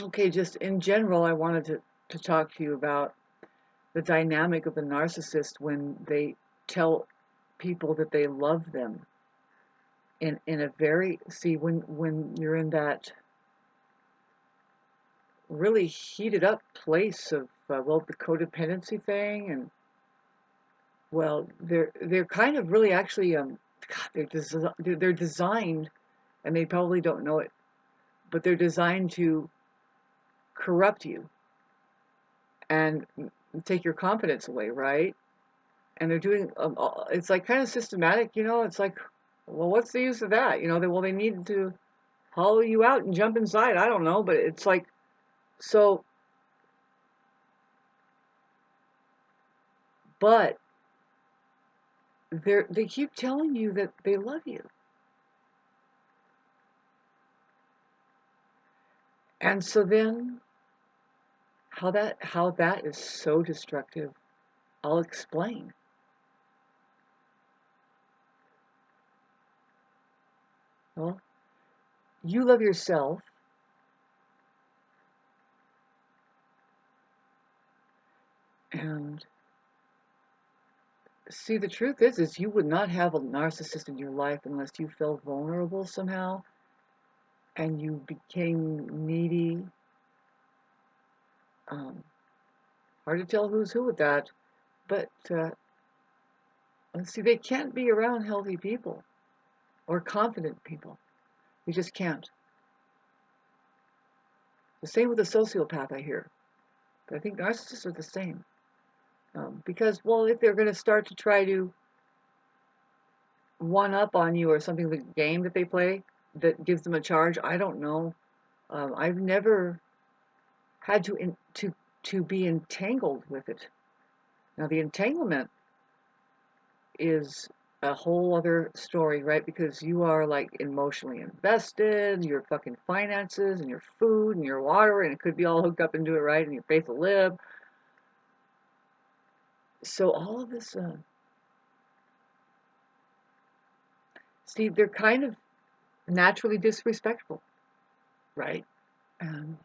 Okay, just in general, I wanted to talk to you about the dynamic of the narcissist when they tell people that they love them in a very, see, when you're in that really heated up place of well, the codependency thing, and well, they're kind of really actually God, they're designed, and they probably don't know it, but they're designed to corrupt you and take your confidence away, right? And they're doing it's like kind of systematic, it's like, well, what's the use of that, they need to hollow you out and jump inside, I don't know, but it's like, so, but they keep telling you that they love you, and so then how that is so destructive, I'll explain. Well, you love yourself, and see, the truth is you would not have a narcissist in your life unless you felt vulnerable somehow and you became needy. Um, Hard to tell who's who with that, but see, they can't be around healthy people or confident people. You just can't. The same with a sociopath, I hear. But I think narcissists are the same. Because, well, if they're going to start to try to one up on you or something, the game that they play that gives them a charge, I don't know. I've never had to be entangled with it. Now, the entanglement is a whole other story, right? Because you are like emotionally invested, your fucking finances and your food and your water, and it could be all hooked up into it, right? And your faith will live. So all of this, see, they're kind of naturally disrespectful, right? Um,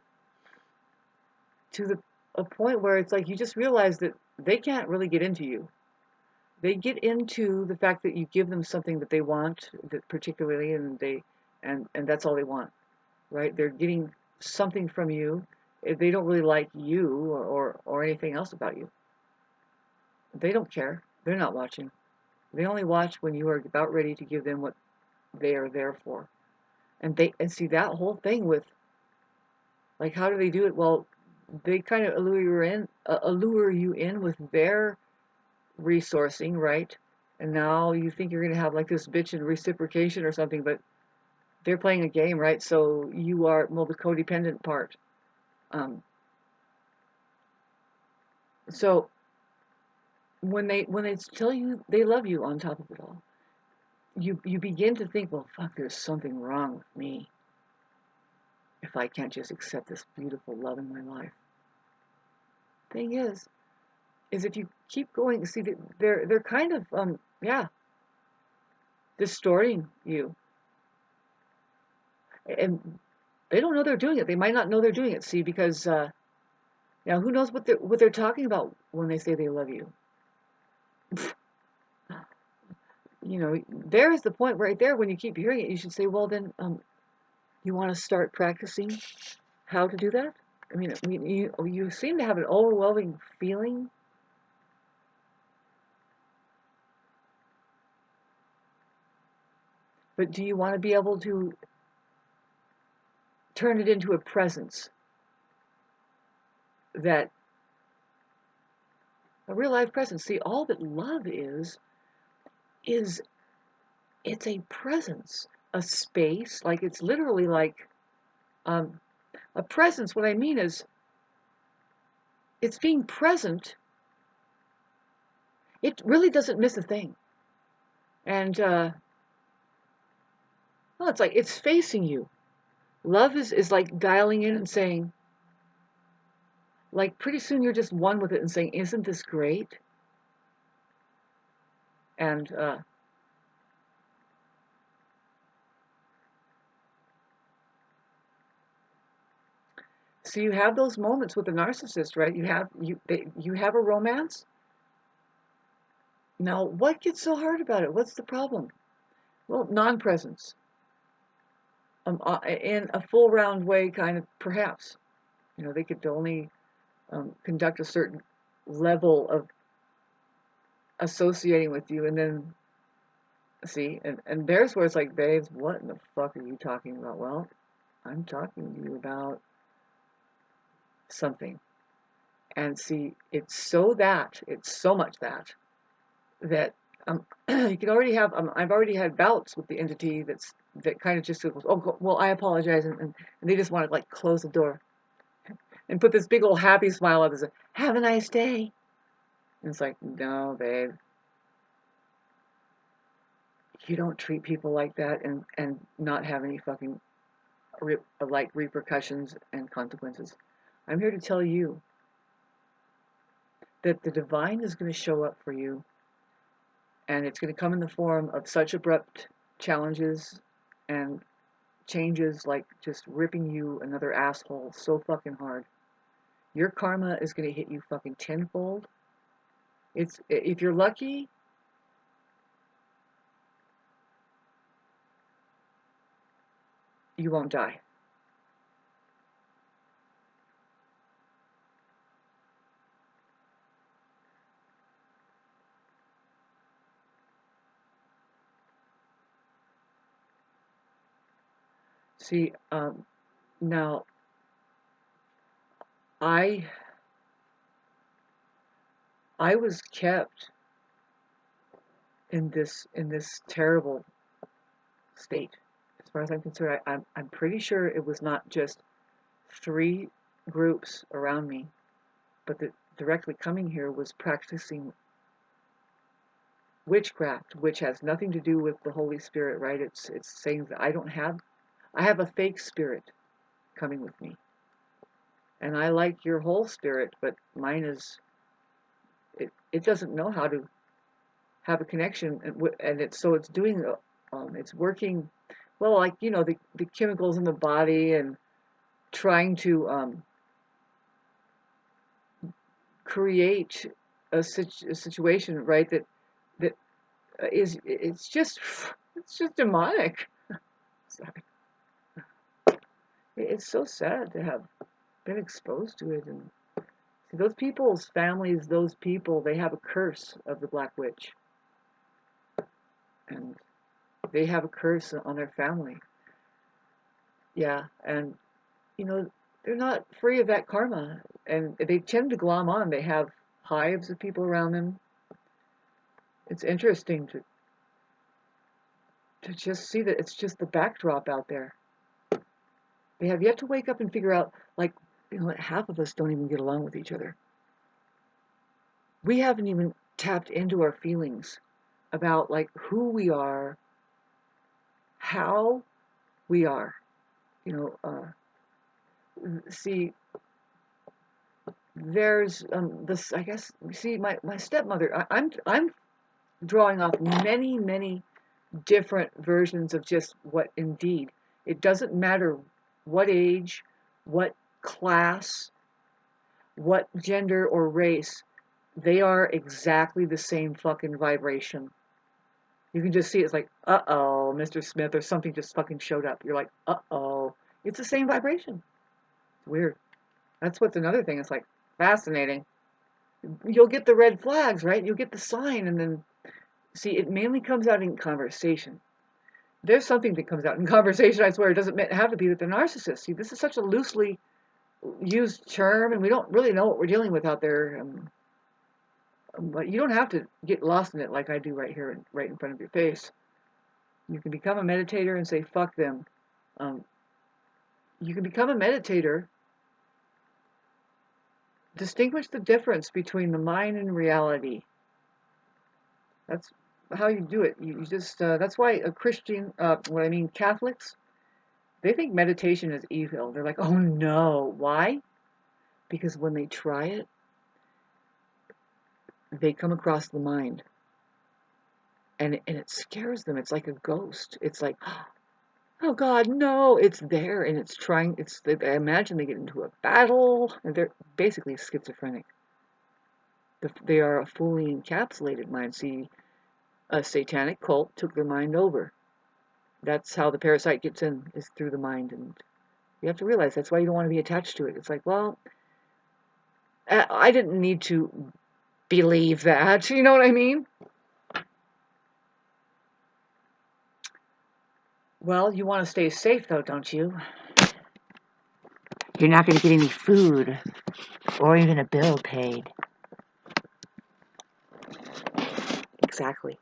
to a point where it's like you just realize that they can't really get into you. They get into the fact that you give them something that they want, that particularly, and that's all they want, right? They're getting something from you. They don't really like you or anything else about you. They don't care. They're not watching. They only watch when you are about ready to give them what they are there for. And see that whole thing with, like, how do they do it? Well, they kind of allure you in with their resourcing, right? And now you think you're going to have like this bitch in reciprocation or something, but they're playing a game, right? So you are, well, the codependent part. Um, so when they tell you they love you on top of it all, you begin to think, well, fuck, there's something wrong with me if I can't just accept this beautiful love in my life. Thing is if you keep going, see, they're kind of yeah, distorting you, and they don't know they're doing it. They might not know they're doing it. See, because now who knows what they're talking about when they say they love you. There is the point right there. When you keep hearing it, you should say, well, then you want to start practicing how to do that. I mean, you seem to have an overwhelming feeling, but do you want to be able to turn it into a presence, that a real life presence? See, all that love is it's a presence, a space. Like, it's literally like um, a presence. What I mean is, it's being present. It really doesn't miss a thing. And well, it's like it's facing you. Love is like dialing in and saying, like, pretty soon you're just one with it and saying, isn't this great? And So you have those moments with the narcissist, right? You have a romance. Now, what gets so hard about it? What's the problem? Well, non-presence. In a full round way, kind of, perhaps. They could only conduct a certain level of associating with you, and then see, and there's where it's like, babes, what in the fuck are you talking about? Well, I'm talking to you about something. And see, it's so much that you can already have, I've already had bouts with the entity that kind of just goes, oh, well, I apologize, and they just want to like close the door and put this big old happy smile up and say, have a nice day. And it's like, no, babe, you don't treat people like that and not have any fucking repercussions and consequences. I'm here to tell you that the divine is going to show up for you, and it's going to come in the form of such abrupt challenges and changes, like just ripping you another asshole so fucking hard. Your karma is going to hit you fucking tenfold. If you're lucky, you won't die. See, now I was kept in this terrible state. As far as I'm concerned, I'm pretty sure it was not just 3 groups around me, but that directly coming here was practicing witchcraft, which has nothing to do with the Holy Spirit, right? It's saying that I have a fake spirit coming with me, and I like your whole spirit, but mine is it doesn't know how to have a connection, and it's doing it's working well, like the chemicals in the body, and trying to create a situation, right? That is it's just demonic. Sorry. It's so sad to have been exposed to it, and see, those people's families, those people, they have a curse of the Black Witch, and they have a curse on their family. Yeah, and they're not free of that karma, and they tend to glom on. They have hives of people around them. It's interesting to just see that it's just the backdrop out there. They have yet to wake up and figure out, like, half of us don't even get along with each other. We haven't even tapped into our feelings about, like, who we are, how we are. See, there's this, I guess, see, my stepmother, I'm drawing off many different versions of just what indeed. It doesn't matter what age, what class, what gender or race, they are exactly the same fucking vibration. You can just see it's like, uh-oh, Mr. Smith, or something just fucking showed up. You're like, uh-oh. It's the same vibration. It's weird. That's what's another thing. It's like, fascinating. You'll get the red flags, right? You'll get the sign, and then, see, it mainly comes out in conversation. There's something that comes out in conversation, I swear. It doesn't have to be with the narcissist. See, this is such a loosely used term, and we don't really know what we're dealing with out there. But you don't have to get lost in it like I do right here, right in front of your face. You can become a meditator and say, fuck them. You can become a meditator. Distinguish the difference between the mind and reality. That's how you do it. You just, that's why a Christian, Catholics, they think meditation is evil. They're like, oh no. Why? Because when they try it, they come across the mind. And it scares them. It's like a ghost. It's like, oh God, no, it's there and it's trying, I imagine they get into a battle and they're basically schizophrenic. They are a fully encapsulated mind. See, a satanic cult took their mind over. That's how the parasite gets in, is through the mind. And you have to realize that's why you don't want to be attached to it. It's like, well, I didn't need to believe that. You know what I mean? Well, you want to stay safe, though, don't you? You're not going to get any food or even a bill paid. Exactly.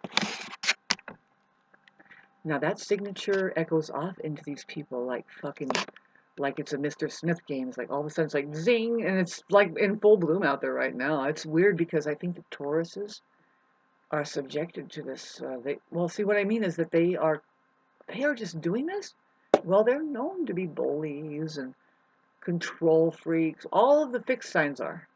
Now that signature echoes off into these people like fucking, like it's a Mr. Smith game. It's like all of a sudden it's like zing, and it's like in full bloom out there right now. It's weird because I think the Tauruses are subjected to this. Well, see, what I mean is that they are just doing this. Well, they're known to be bullies and control freaks. All of the fixed signs are.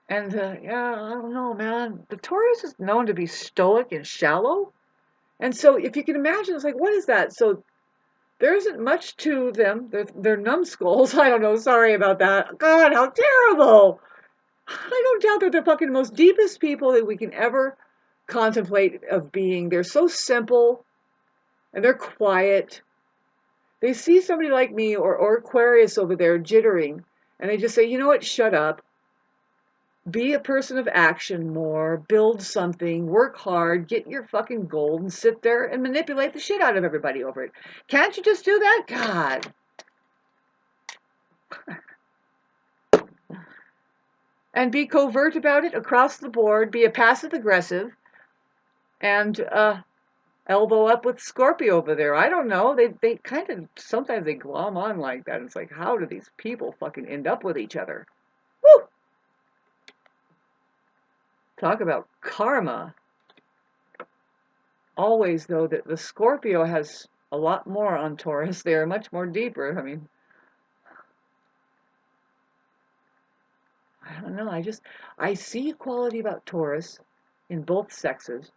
And yeah, I don't know, man. The Taurus is known to be stoic and shallow. And so if you can imagine, it's like, what is that? So there isn't much to them. They're numbskulls. I don't know. Sorry about that. God, how terrible. I don't doubt they're the fucking most deepest people that we can ever contemplate of being. They're so simple and they're quiet. They see somebody like me or Aquarius over there jittering and they just say, you know what, shut up. Be a person of action more, build something, work hard, get your fucking gold and sit there and manipulate the shit out of everybody over it. Can't you just do that? God. And be covert about it across the board, be a passive aggressive, and elbow up with Scorpio over there. I don't know. They kind of, sometimes they glom on like that. It's like, how do these people fucking end up with each other? Woo! Talk about karma. Always, though, that the Scorpio has a lot more on Taurus. They are much more deeper. I mean, I don't know. I see a quality about Taurus in both sexes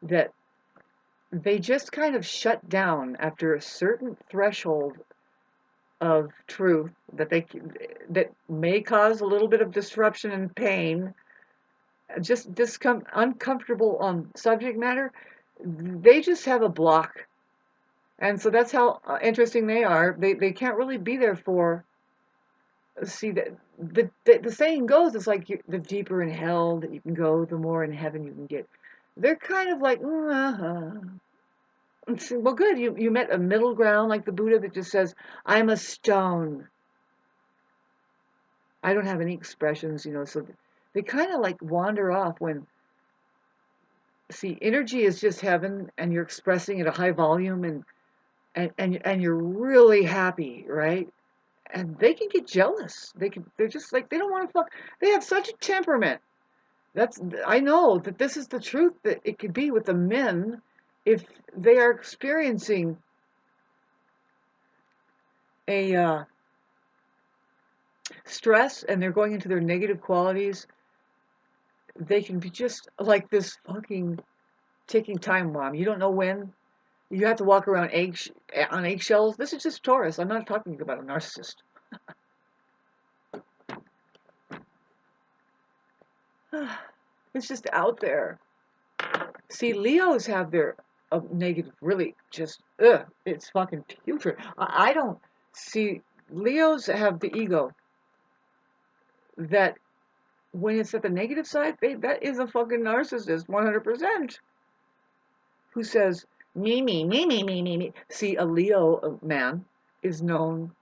that they just kind of shut down after a certain threshold of truth that may cause a little bit of disruption and pain, just uncomfortable subject matter. They just have a block, and so that's how interesting they are. They can't really be there for. See that the saying goes, it's like the deeper in hell that you can go, the more in heaven you can get. They're kind of like, well, good. You met a middle ground like the Buddha that just says, I'm a stone. I don't have any expressions, so they kind of like wander off when, see, energy is just heaven and you're expressing at a high volume and you're really happy, right? And they can get jealous. They're just like, they don't want to fuck. They have such a temperament. I know that this is the truth that it could be with the men if they are experiencing a stress and they're going into their negative qualities. They can be just like this fucking ticking time bomb. You don't know when. You have to walk around on eggshells. This is just Taurus. I'm not talking about a narcissist. It's just out there. See, Leos have their negative, really just, it's fucking putrid. I don't see, Leos have the ego that when it's at the negative side, that is a fucking narcissist, 100%. Who says, me, me, me, me, me, me, me. See, a Leo man is known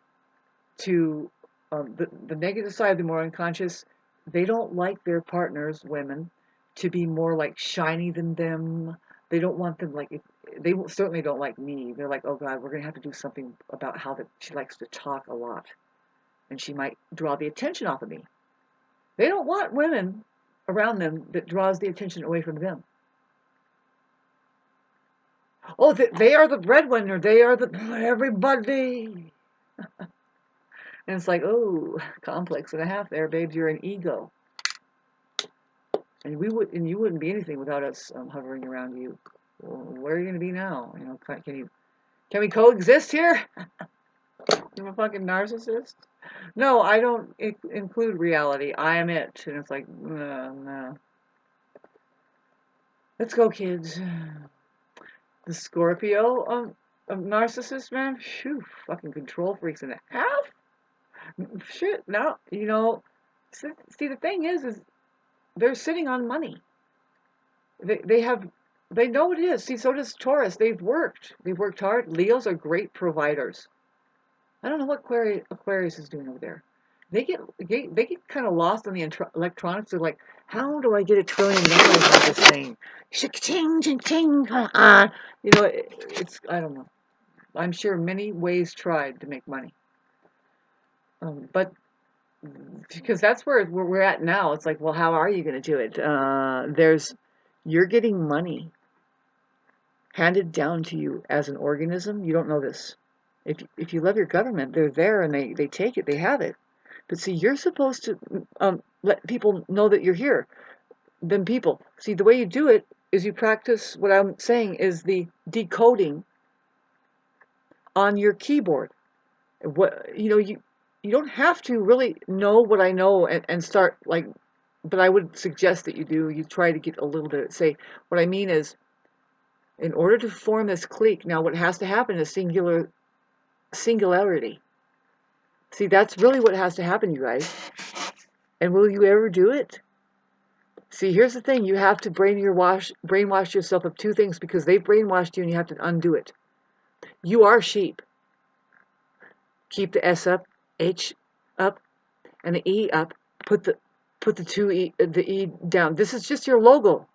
to, the negative side, the more unconscious, they don't like their partners, women, to be more like shiny than them. They don't want them like, they certainly don't like me. They're like, oh God, we're going to have to do something about how that she likes to talk a lot. And she might draw the attention off of me. They don't want women around them that draws the attention away from them. Oh, they are the breadwinner. They are the everybody. And it's like, oh, complex and a half there, babes. You're an ego, and you wouldn't be anything without us hovering around you. Well, where are you going to be now? Can you? Can we coexist here? I'm a fucking narcissist. No, I don't include reality. I am it. And it's like, no. Let's go, kids. The Scorpio narcissist, man. Phew, fucking control freaks in half. Shit, no, see, the thing is they're sitting on money. They have, they know what it is. See, so does Taurus. They've worked hard. Leos are great providers. I don't know what Aquarius is doing over there. They get kind of lost on the electronics. They're like, how do I get $1 trillion out of this thing? Ching, ching, ching. It's, I don't know. I'm sure many ways tried to make money, but because that's where we're at now. It's like, well, how are you going to do it? You're getting money handed down to you as an organism. You don't know this. If you love your government, they're there and they take it, they have it. But see, you're supposed to let people know that you're here. Then people see the way you do it is you practice what I'm saying is the decoding on your keyboard. You don't have to really know what I know and start like, but I would suggest that you do. You try to get a little bit. Say what I mean is, in order to form this clique, now what has to happen is singularity. See, that's really what has to happen, you guys. And will you ever do it? See, here's the thing: you have to brainwash yourself of two things because they've brainwashed you, and you have to undo it. You are sheep. Keep the S up, H up, and the E up. Put the the E down. This is just your logo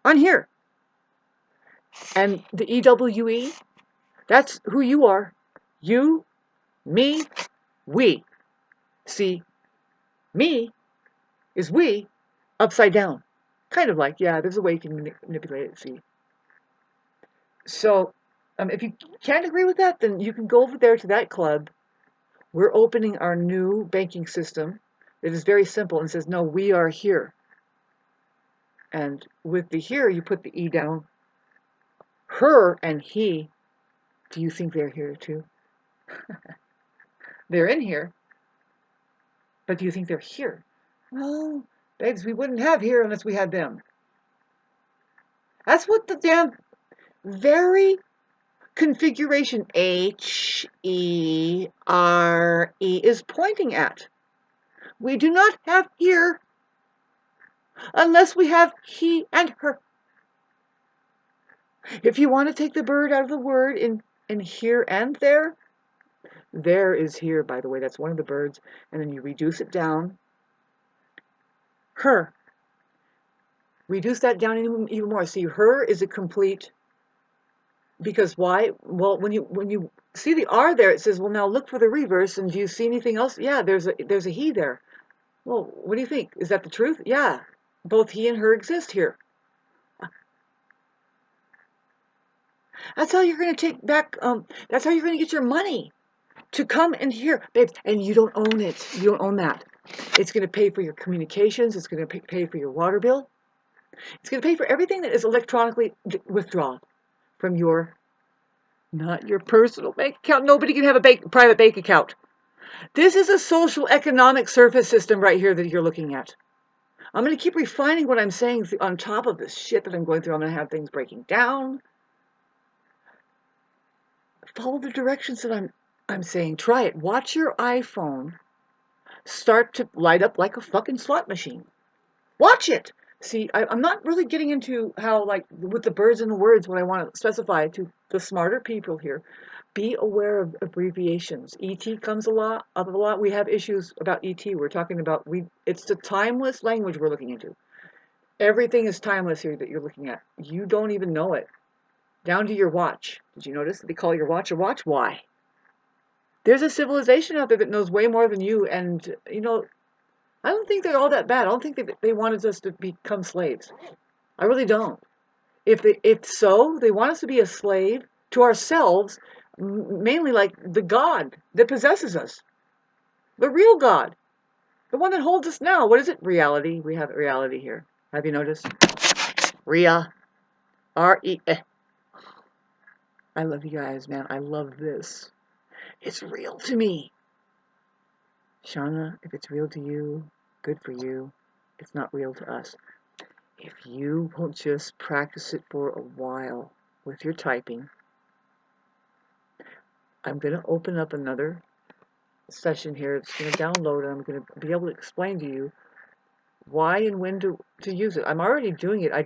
on here. And the EWE, that's who you are. You, me, we. See, me is we upside down. Kind of like, yeah, there's a way you can manipulate it, see. So, if you can't agree with that, then you can go over there to that club. We're opening our new banking system. It is very simple and says, no, we are here. And with the here, you put the E down. Her and he, do you think they're here too? They're in here, but do you think they're here? Well, babes, we wouldn't have here unless we had them. That's what the damn very configuration HERE is pointing at. We do not have here unless we have he and her. If you want to take the bird out of the word in here and there is here, by the way, that's one of the birds, and then you reduce it down. Her. Reduce that down even more. See, her is a complete, because why? Well, when you see the R there, it says, well, now look for the reverse, and do you see anything else? Yeah, there's a he there. Well, what do you think? Is that the truth? Yeah, both he and her exist here. That's how you're going to take back, that's how you're going to get your money to come in here, babes, and you don't own it. You don't own that. It's going to pay for your communications. It's going to pay for your water bill. It's going to pay for everything that is electronically withdrawn from not your personal bank account. Nobody can have a private bank account. This is a social economic surface system right here that you're looking at. I'm going to keep refining what I'm saying on top of this shit that I'm going through. I'm going to have things breaking down. Follow the directions that I'm saying. Try it. Watch your iPhone start to light up like a fucking slot machine. Watch it. See, I'm not really getting into how, like, with the birds and the words, what I want to specify to the smarter people here. Be aware of abbreviations. ET comes up a lot. We have issues about ET. We're talking about, it's the timeless language we're looking into. Everything is timeless here that you're looking at. You don't even know it. Down to your watch. Did you notice that they call your watch a watch? Why? There's a civilization out there that knows way more than you, and, I don't think they're all that bad. I don't think they wanted us to become slaves. I really don't. If so, they want us to be a slave to ourselves, mainly like the God that possesses us. The real God. The one that holds us now. What is it? Reality. We have reality here. Have you noticed? Ria. R-E. I love you guys, man. I love this. It's real to me. Shauna, if it's real to you, good for you. It's not real to us. If you will just practice it for a while with your typing, I'm going to open up another session here. It's going to download, and I'm going to be able to explain to you why and when to use it. I'm already doing it. I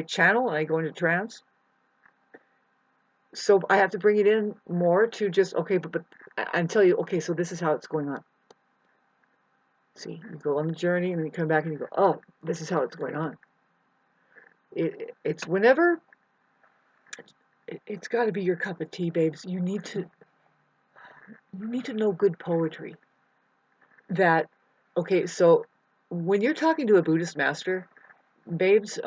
channel and I go into trance. So I have to bring it in more to just, okay, but and tell you, okay, so this is how it's going on. See, you go on the journey and then you come back and you go, oh, this is how it's going on. It's whenever, it's got to be your cup of tea, babes. You need to know good poetry. That, okay, so when you're talking to a Buddhist master, babes,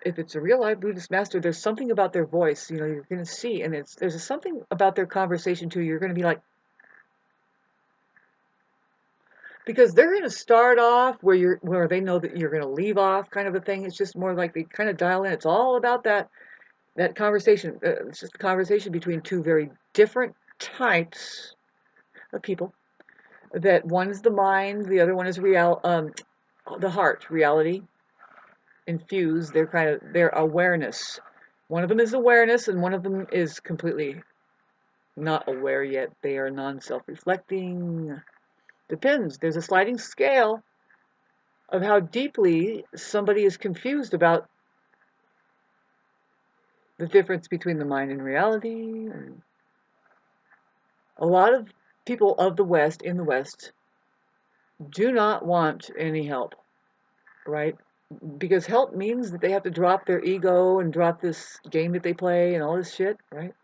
if it's a real live Buddhist master, there's something about their voice, you're going to see, and there's something about their conversation too. You're going to be like, because they're going to start off where they know that you're going to leave off, kind of a thing. It's just more like they kind of dial in. It's all about that conversation. It's just a conversation between two very different types of people. That one is the mind, the other one is the heart, reality infused. Their awareness. One of them is awareness, and one of them is completely not aware yet. They are non-self-reflecting. Depends. There's a sliding scale of how deeply somebody is confused about the difference between the mind and reality. And a lot of people of the West, in the West, do not want any help, right? Because help means that they have to drop their ego and drop this game that they play and all this shit, right?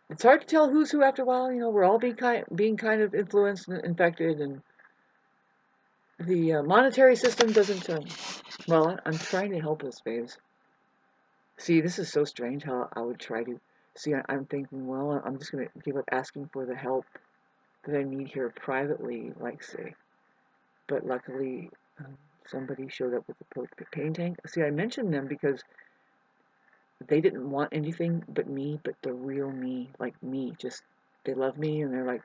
It's hard to tell who's who after a while. We're all being kind of influenced and infected, and the monetary system doesn't. Well, I'm trying to help us, babes. See, this is so strange how I would try to. See, I'm thinking, well, I'm just going to give up asking for the help that I need here privately, like, say. But luckily, somebody showed up with a pain tank. See, I mentioned them because they didn't want anything but me, but the real me, like me. Just, they love me, and they're like,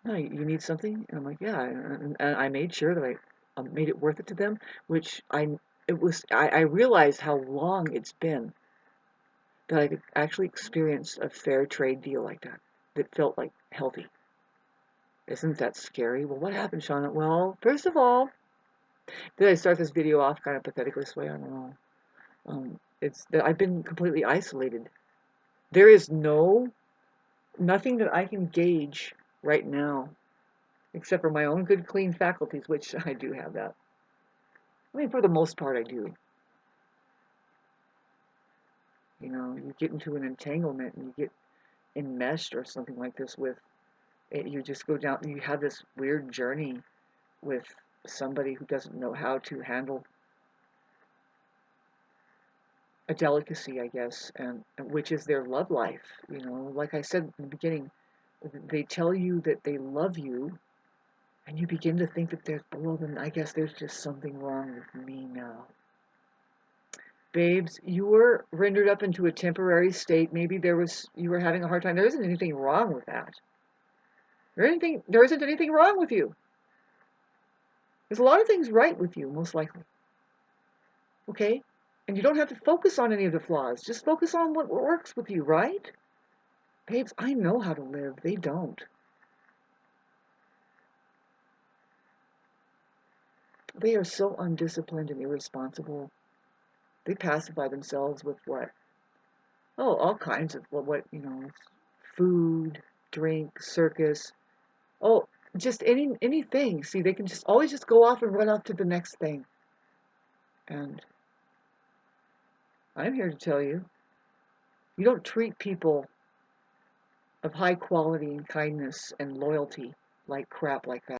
no, you need something? And I'm like, yeah. And I made sure that I made it worth it to them, which I realized how long it's been that I could actually experience a fair trade deal like that felt like healthy. Isn't that scary? Well, what happened, Shauna? Well, first of all, did I start this video off kind of pathetically this way? I don't know. It's that I've been completely isolated. There is nothing that I can gauge right now, except for my own good, clean faculties, which I do have that. I mean, for the most part, I do. You get into an entanglement and you get enmeshed or something like this with it, you just go down, you have this weird journey with somebody who doesn't know how to handle a delicacy, I guess, and which is their love life. Like I said in the beginning, they tell you that they love you, and you begin to think that well, then I guess there's just something wrong with me now. Babes, you were rendered up into a temporary state. Maybe you were having a hard time. There isn't anything wrong with that. There isn't anything wrong with you. There's a lot of things right with you, most likely. Okay? And you don't have to focus on any of the flaws. Just focus on what works with you, right? Babes, I know how to live. They don't. They are so undisciplined and irresponsible. They pacify themselves with what? Oh, all kinds of food, drink, circus. Oh, just anything. See, they can just always just go off and run off to the next thing. And I'm here to tell you, you don't treat people of high quality and kindness and loyalty like crap like that.